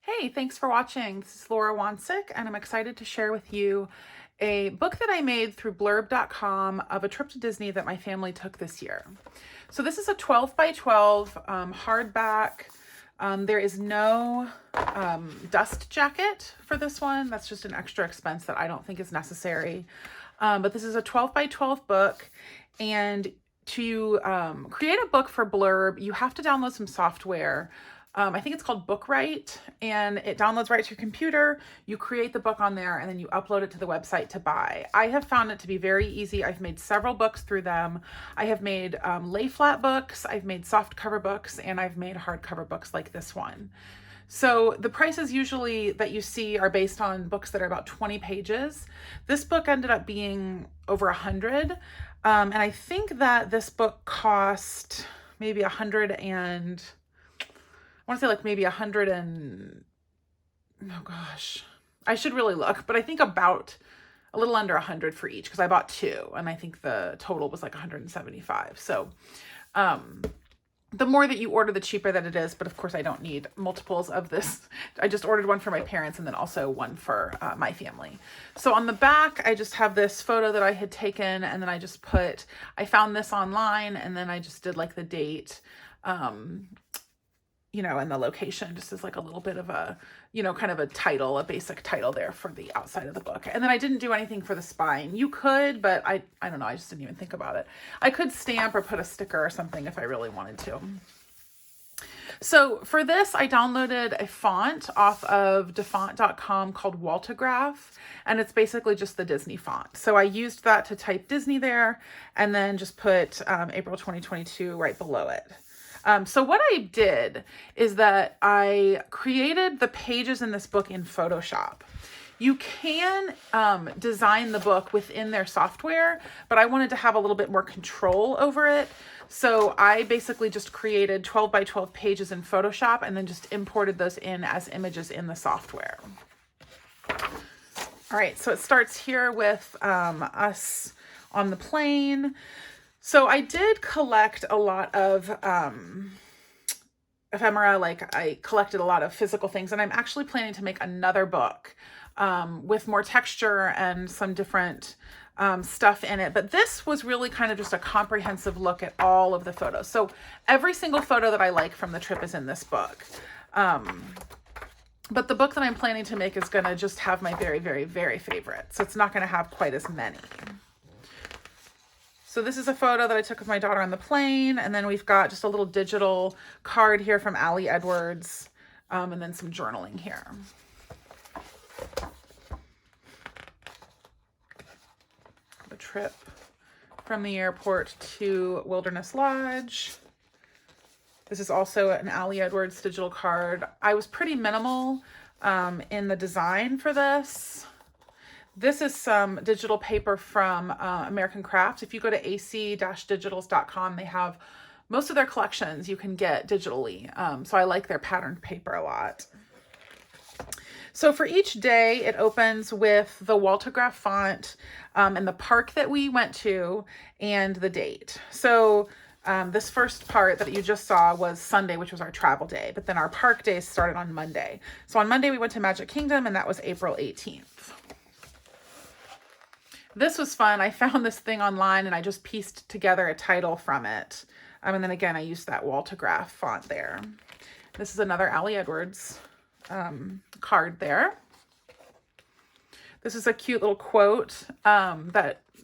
Hey, thanks for watching. This is Laura Wansick, and I'm excited to share with you a book that I made through blurb.com of a trip to Disney that my family took this year. So this is a 12 by 12 hardback. There is no dust jacket for this one. That's just an extra expense that I don't think is necessary. But this is a 12 by 12 book, and to create a book for Blurb, you have to download some software. I think it's called Bookwrite, and it downloads right to your computer. You create the book on there, and then you upload it to the website to buy. I have found it to be very easy. I've made several books through them. I have made lay flat books, I've made soft cover books, and I've made hardcover books like this one. So the prices usually that you see are based on books that are about 20 pages. This book ended up being over 100. And I think that this book cost maybe 100 and I want to say like maybe 100 and, oh gosh, I should really look, but I think about a little under 100 for each because I bought two and I think the total was like 175. So the more that you order, the cheaper that it is. But of course, I don't need multiples of this. I just ordered one for my parents and then also one for my family. So on the back, I just have this photo that I had taken, and then I just I found this online, and then I just did like the date, and the location, just as like a little bit of a, kind of a title, a basic title there for the outside of the book. And then I didn't do anything for the spine. You could, but I don't know. I just didn't even think about it. I could stamp or put a sticker or something if I really wanted to. So for this, I downloaded a font off of defont.com called Waltograph, and it's basically just the Disney font. So I used that to type Disney there, and then just put April 2022 right below it. So what I did is that I created the pages in this book in Photoshop. You can design the book within their software, but I wanted to have a little bit more control over it. So I basically just created 12 by 12 pages in Photoshop and then just imported those in as images in the software. All right, so it starts here with us on the plane. So I did collect a lot of ephemera, like I collected a lot of physical things, and I'm actually planning to make another book with more texture and some different stuff in it. But this was really kind of just a comprehensive look at all of the photos. So every single photo that I like from the trip is in this book. But the book that I'm planning to make is going to just have my very, very, very favorite. So it's not going to have quite as many. So this is a photo that I took of my daughter on the plane, and then we've got just a little digital card here from Ali Edwards, and then some journaling here. The trip from the airport to Wilderness Lodge. This is also an Ali Edwards digital card. I was pretty minimal in the design for this. This is some digital paper from American Crafts. If you go to ac-digitals.com, they have most of their collections you can get digitally. So I like their patterned paper a lot. So for each day, it opens with the Waltograph font and the park that we went to and the date. So this first part that you just saw was Sunday, which was our travel day, but then our park days started on Monday. So on Monday, we went to Magic Kingdom, and that was April 18th. This was fun. I found this thing online and I just pieced together a title from it. And then again, I used that Waltograph font there. This is another Ali Edwards card there. This is a cute little quote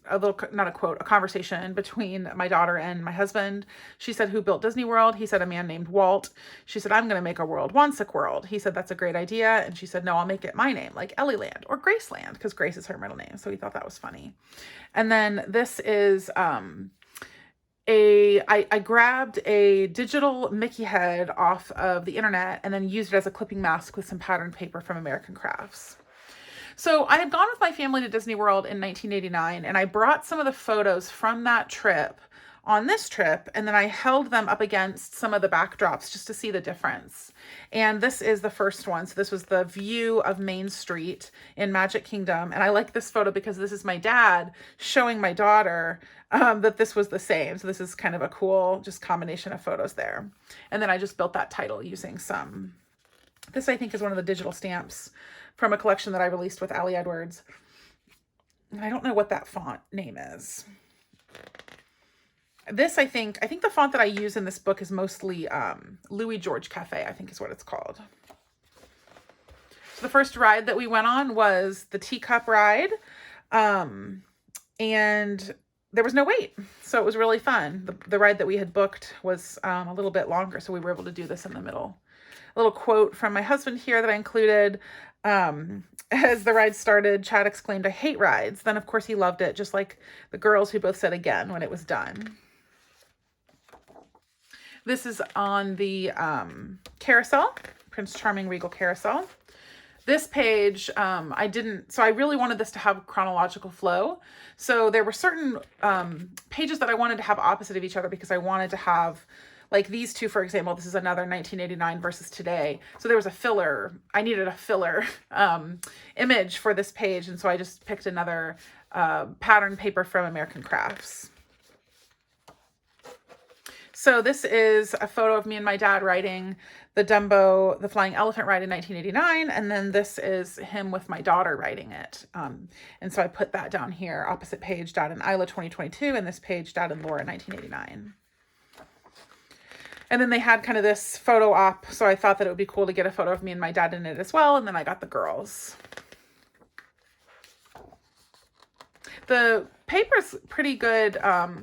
a conversation between my daughter and my husband. She said, "Who built Disney World?" He said, "A man named Walt." She said, "I'm going to make a world, Wansick World." He said, "That's a great idea." And she said, "No, I'll make it my name, like Ellie Land or Graceland," because Grace is her middle name. So we thought that was funny. And then this is I grabbed a digital Mickey head off of the internet and then used it as a clipping mask with some patterned paper from American Crafts. So I had gone with my family to Disney World in 1989, and I brought some of the photos from that trip on this trip, and then I held them up against some of the backdrops just to see the difference. And this is the first one. So this was the view of Main Street in Magic Kingdom. And I like this photo because this is my dad showing my daughter that this was the same. So this is kind of a cool just combination of photos there. And then I just built that title using some This, I think, is one of the digital stamps from a collection that I released with Allie Edwards. I don't know what that font name is. This, I think the font that I use in this book is mostly Louis George Cafe, I think is what it's called. So the first ride that we went on was the teacup ride. And there was no wait. So it was really fun. The ride that we had booked was a little bit longer, so we were able to do this in the middle. A little quote from my husband here that I included. As the ride started, Chad exclaimed, "I hate rides." Then, of course, he loved it, just like the girls, who both said again when it was done. This is on the carousel, Prince Charming Regal Carousel. This page, I really wanted this to have chronological flow. So there were certain pages that I wanted to have opposite of each other because I wanted to have, like these two, for example, this is another 1989 versus today. So there was a filler. I needed a filler image for this page. And so I just picked another pattern paper from American Crafts. So this is a photo of me and my dad riding the Dumbo, the Flying Elephant ride in 1989. And then this is him with my daughter riding it. And so I put that down here, opposite page, Dad and Isla 2022, and this page, Dad and Laura 1989. And then they had kind of this photo op, so I thought that it would be cool to get a photo of me and my dad in it as well. And then I got the girls. The paper's pretty good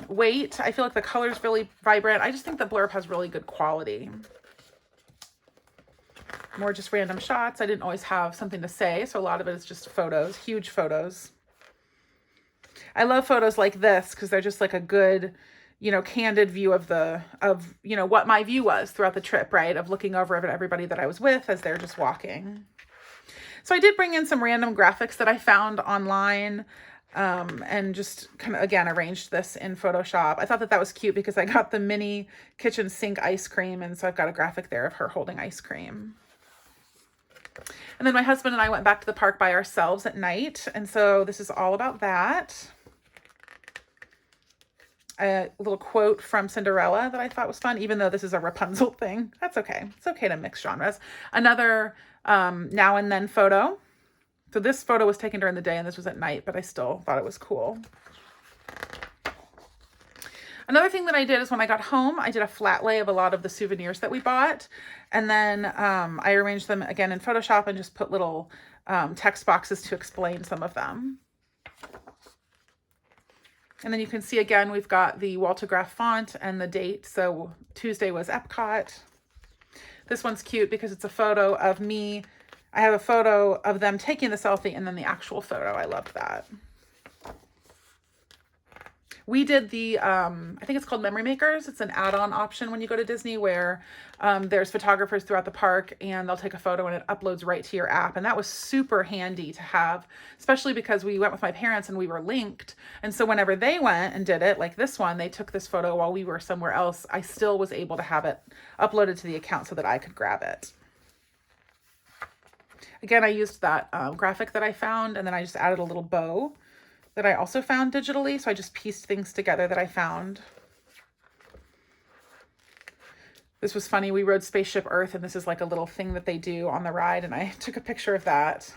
weight. I feel like the color's really vibrant. I just think the Blurb has really good quality. More just random shots. I didn't always have something to say, so a lot of it is just photos, huge photos. I love photos like this because they're just like a good, candid view of what my view was throughout the trip, right? Of looking over at everybody that I was with as they're just walking. So I did bring in some random graphics that I found online. And just kind of, again, arranged this in Photoshop. I thought that was cute because I got the mini kitchen sink ice cream. And so I've got a graphic there of her holding ice cream. And then my husband and I went back to the park by ourselves at night. And so this is all about that. A little quote from Cinderella that I thought was fun, even though this is a Rapunzel thing. That's okay. It's okay to mix genres. Another now and then photo. So this photo was taken during the day and this was at night, but I still thought it was cool. Another thing that I did is when I got home, I did a flat lay of a lot of the souvenirs that we bought. And then I arranged them again in Photoshop and just put little text boxes to explain some of them. And then you can see again, we've got the Waltograph font and the date. So Tuesday was Epcot. This one's cute because it's a photo of me. I have a photo of them taking the selfie and then the actual photo. I loved that. We did the, I think it's called Memory Makers. It's an add-on option when you go to Disney where there's photographers throughout the park and they'll take a photo and it uploads right to your app. And that was super handy to have, especially because we went with my parents and we were linked. And so whenever they went and did it, like this one, they took this photo while we were somewhere else. I still was able to have it uploaded to the account so that I could grab it. Again, I used that graphic that I found, and then I just added a little bow that I also found digitally. So I just pieced things together that I found. This was funny. We rode Spaceship Earth, and this is like a little thing that they do on the ride, and I took a picture of that.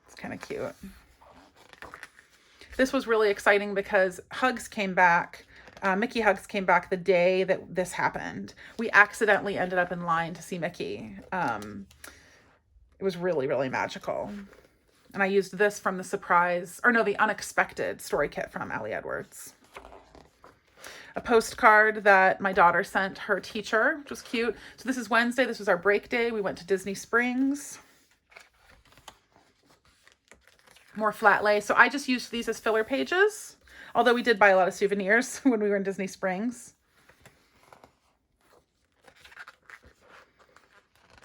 It's kind of cute. This was really exciting because Hugs came back. Mickey Hugs came back the day that this happened. We accidentally ended up in line to see Mickey. It was really, really magical. And I used this from the unexpected story kit from Allie Edwards. A postcard that my daughter sent her teacher, which was cute. So this is Wednesday. This was our break day. We went to Disney Springs. More flat lay. So I just used these as filler pages, although we did buy a lot of souvenirs when we were in Disney Springs.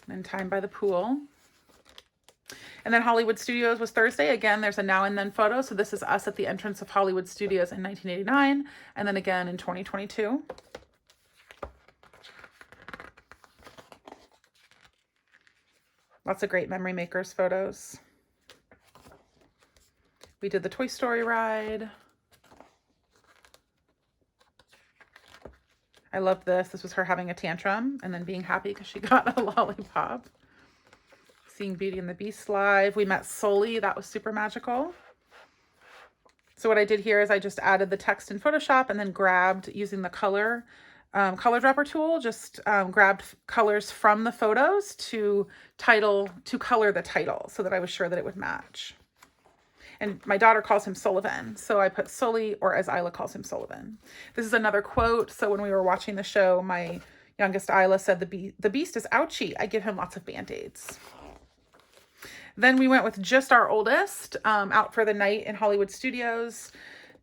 And time by the pool. And then Hollywood Studios was Thursday. Again, there's a now and then photo. So this is us at the entrance of Hollywood Studios in 1989. And then again in 2022. Lots of great Memory Makers photos. We did the Toy Story ride. I love this. This was her having a tantrum and then being happy because she got a lollipop. seeing Beauty and the Beast live. We met Sully. That was super magical. So what I did here is I just added the text in Photoshop and then grabbed, using the color dropper tool, just grabbed colors from the photos to color the title so that I was sure that it would match. And my daughter calls him Sullivan, so I put Sully, or as Isla calls him, Sullivan. This is another quote. So when we were watching the show, my youngest Isla said, the beast is ouchy. I give him lots of Band-Aids. Then we went with just our oldest out for the night in Hollywood Studios.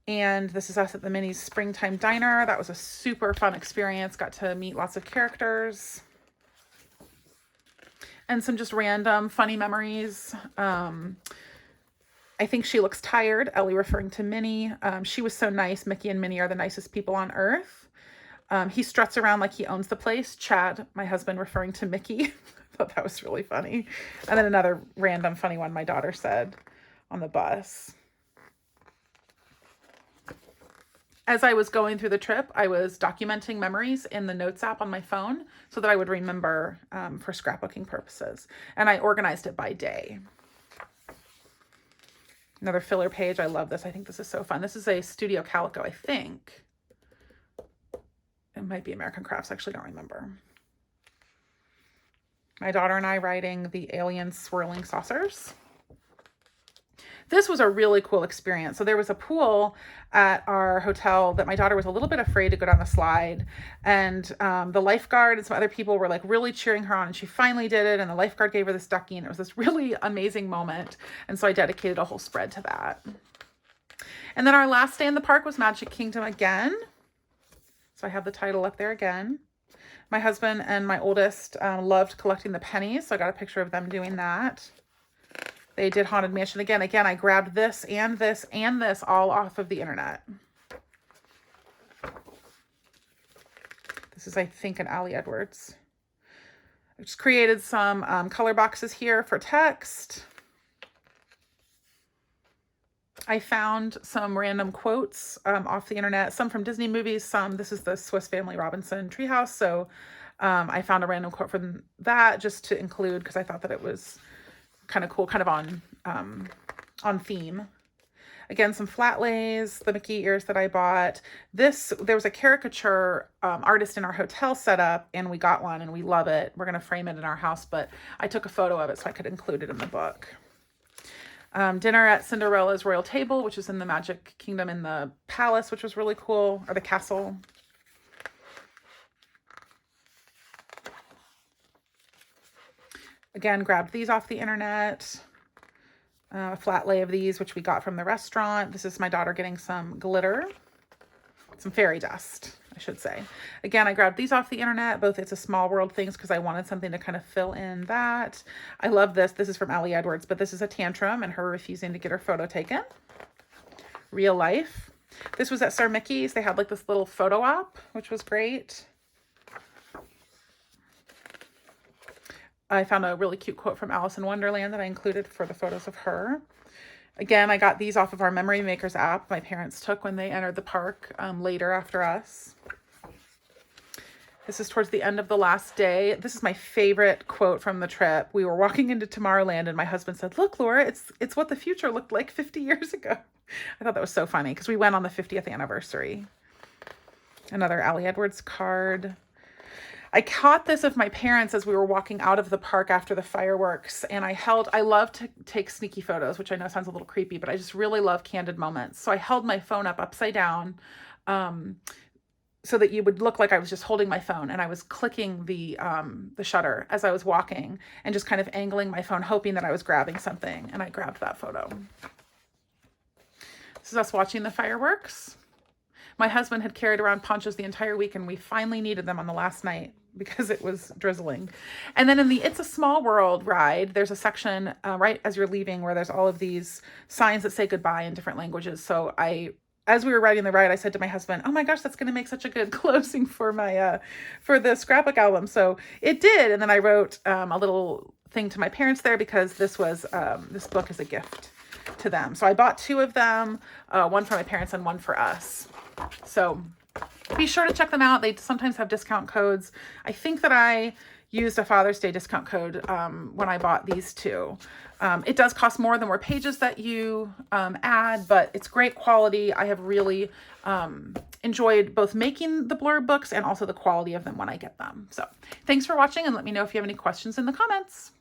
And this is us at the Minnie's Springtime Diner. That was a super fun experience. Got to meet lots of characters. And some just random funny memories. I think she looks tired, Ellie referring to Minnie. She was so nice. Mickey and Minnie are the nicest people on earth. He struts around like he owns the place. Chad, my husband, referring to Mickey. I thought that was really funny. And then another random funny one my daughter said on the bus. As I was going through the trip, I was documenting memories in the Notes app on my phone so that I would remember for scrapbooking purposes. And I organized it by day. Another filler page. I love this. I think this is so fun. This is a Studio Calico, I think. It might be American Crafts. I actually don't remember. My daughter and I riding the alien swirling saucers. This was a really cool experience. So there was a pool at our hotel that my daughter was a little bit afraid to go down the slide. And the lifeguard and some other people were like really cheering her on. And she finally did it. And the lifeguard gave her this ducky. And it was this really amazing moment. And so I dedicated a whole spread to that. And then our last day in the park was Magic Kingdom again. So I have the title up there again. My husband and my oldest loved collecting the pennies. So I got a picture of them doing that. They did Haunted Mansion again. Again, I grabbed this and this and this all off of the internet. This is, I think, an Ali Edwards. I just created some color boxes here for text. I found some random quotes off the internet, some from Disney movies, some, this is the Swiss Family Robinson treehouse. So I found a random quote from that just to include because I thought that it was kind of cool, kind of on theme. Again, some flat lays, the Mickey ears that I bought. There was a caricature artist in our hotel setup, and we got one, and we love it. We're going to frame it in our house, but I took a photo of it so I could include it in the book. Dinner at Cinderella's royal table, which is in the Magic Kingdom in the palace, which was really cool, or the castle. Again, grabbed these off the internet. A flat lay of these, which we got from the restaurant. This is my daughter getting some glitter, some fairy dust, I should say. Again, I grabbed these off the internet, both It's a Small World things, because I wanted something to kind of fill in that. I love this. This is from Ali Edwards, but this is a tantrum and her refusing to get her photo taken. Real life. This was at Sir Mickey's. They had like this little photo op, which was great. I found a really cute quote from Alice in Wonderland that I included for the photos of her. Again, I got these off of our Memory Makers app my parents took when they entered the park later after us. This is towards the end of the last day. This is my favorite quote from the trip. We were walking into Tomorrowland and my husband said, "Look, Laura, it's what the future looked like 50 years ago." I thought that was so funny because we went on the 50th anniversary. Another Ali Edwards card. I caught this of my parents as we were walking out of the park after the fireworks, and I love to take sneaky photos, which I know sounds a little creepy, but I just really love candid moments. So I held my phone up upside down so that you would look like I was just holding my phone, and I was clicking the shutter as I was walking and just kind of angling my phone, hoping that I was grabbing something, and I grabbed that photo. This is us watching the fireworks. My husband had carried around ponchos the entire week, and we finally needed them on the last night because it was drizzling. And then in the It's a Small World ride, there's a section right as you're leaving where there's all of these signs that say goodbye in different languages. So as we were riding the ride, I said to my husband, "Oh my gosh, that's going to make such a good closing for my for the scrapbook album." So it did. And then I wrote a little thing to my parents there because this book is a gift to them. So I bought two of them, one for my parents and one for us. So be sure to check them out. They sometimes have discount codes. I think that I used a Father's Day discount code when I bought these two. It does cost more the more pages that you add, but it's great quality. I have really enjoyed both making the Blurb books and also the quality of them when I get them. So thanks for watching, and let me know if you have any questions in the comments.